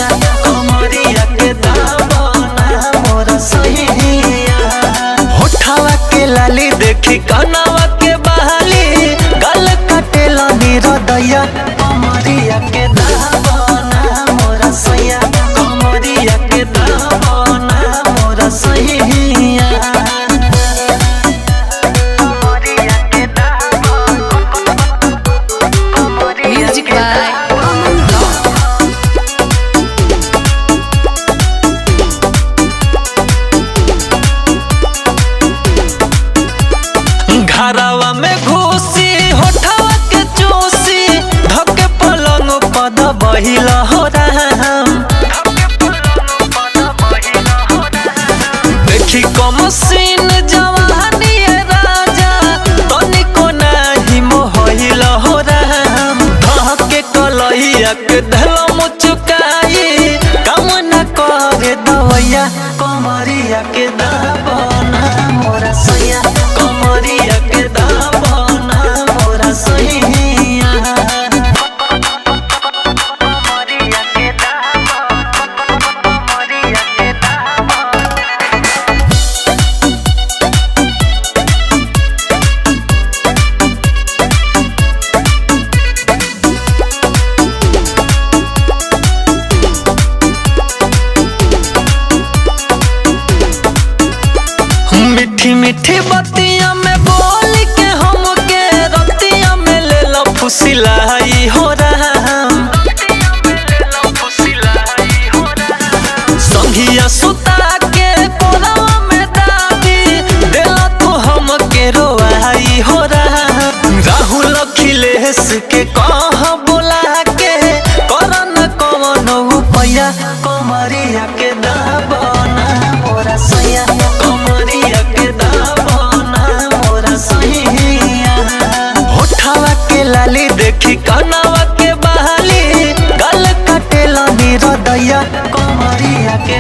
सैया कमरिया के दामना मोरा सैया। होठवा के लाली देखी कनवा के बहाली गल कटेला निरदैया कमरिया के दामना मोरा सैया कमरिया के दामना मोरा सैया। Music by घरवा में घुसी होठवा के चूसी धके पलंग पद बहिला हो राम। देखी कम सीन जवानी राजा तनिको नाही मोहिला हो राम। धके कलहिया के धल मुचुकाई काम न करे दवैया कमरिया के दाबना मोरा सैया कमरिया के दाबना मोरा सैया। कमरिया के मीठी मीठी बतिया में बोल के हमके रतिया में ले लो फुसिलाई हो राम। संघिया सुता के कोरवा में दादी देला तू हमके रोआई हो राम। राहुल अखिलेश के कह बोला के करन कवन उपाया कमरिया के दाबना मोरा सैया कमरिया के दाबना मोरा सैया। होठवा के लाली देखी कनवा के बहाली गल कटेला निरदैया कमरिया के